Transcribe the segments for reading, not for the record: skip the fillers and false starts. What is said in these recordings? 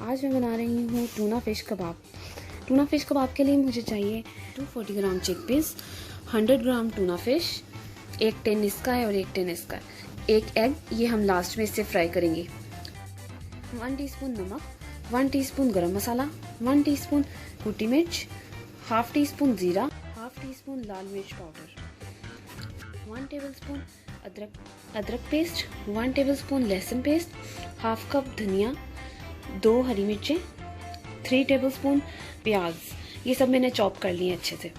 आज मैं बना रही हूँ टूना फ़िश कबाब। टूना फ़िश कबाब के लिए मुझे चाहिए 240 ग्राम चिकपीस, 100 ग्राम टूना फ़िश, एक टिन इसका है और एक टिन इसका है, एक एग, ये हम लास्ट में इससे फ्राई करेंगे, 1 टीस्पून नमक, 1 टीस्पून गरम मसाला, 1 टीस्पून कुटी मिर्च, हाफ टीस्पून ज़ीरा, हाफ टीस्पून लाल मिर्च पाउडर, 1 टेबलस्पून अदरक पेस्ट, 1 टेबलस्पून लहसुन पेस्ट, हाफ कप धनिया, 2 हरी मिर्चें, 3 टेबलस्पून प्याज। ये सब मैंने चॉप कर लिए अच्छे से।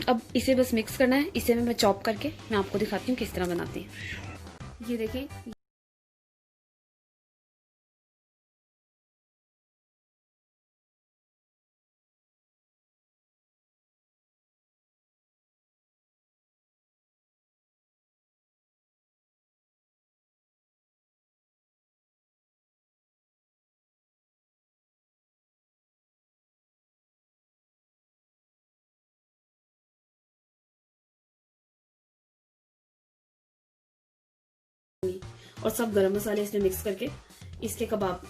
अब इसे बस मिक्स करना है। इसे मैं चॉप करके मैं आपको दिखाती हूँ किस तरह बनाते हैं। ये देखें, और सब गरम मसाले इसमें मिक्स करके इसके कबाब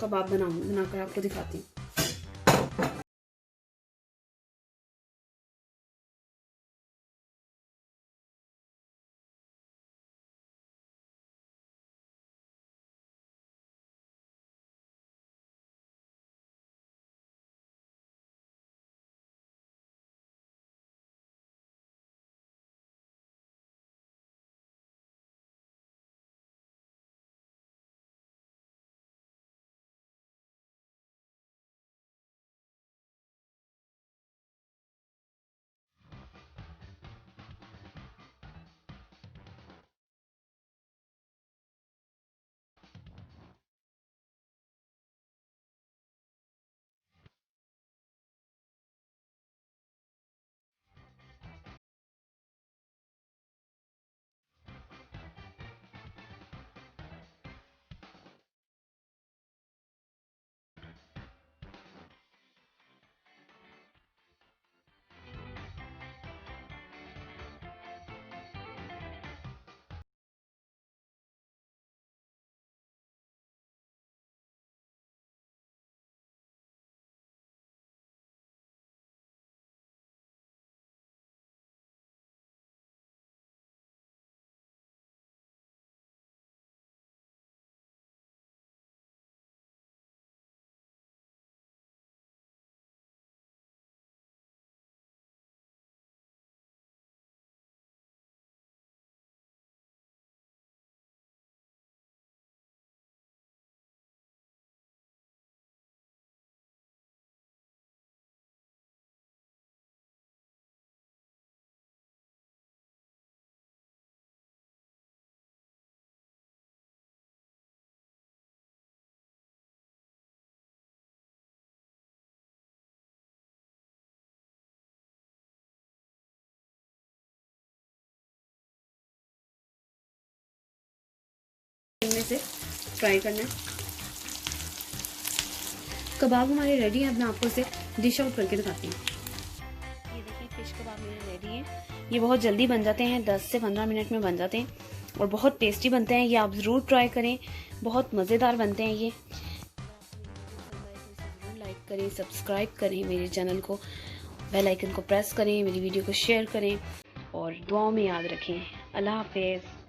बनाकर आपको दिखाती हूँ। इनमें से फ्राई करना है। कबाब हमारे रेडी है। अब मैं आपको इसे डिश आउट करके दिखाती हूँ। ये देखिए, फिश कबाब मेरे रेडी हैं। ये बहुत जल्दी बन जाते हैं, 10 से 15 मिनट में बन जाते हैं और बहुत टेस्टी बनते हैं। ये आप ज़रूर ट्राई करें, बहुत मज़ेदार बनते हैं ये। लाइक करें, सब्सक्राइब करें मेरे चैनल को, बेल आइकन को प्रेस करें, मेरी वीडियो को शेयर करें और दुआओं में याद रखें। अल्लाह हाफिज़।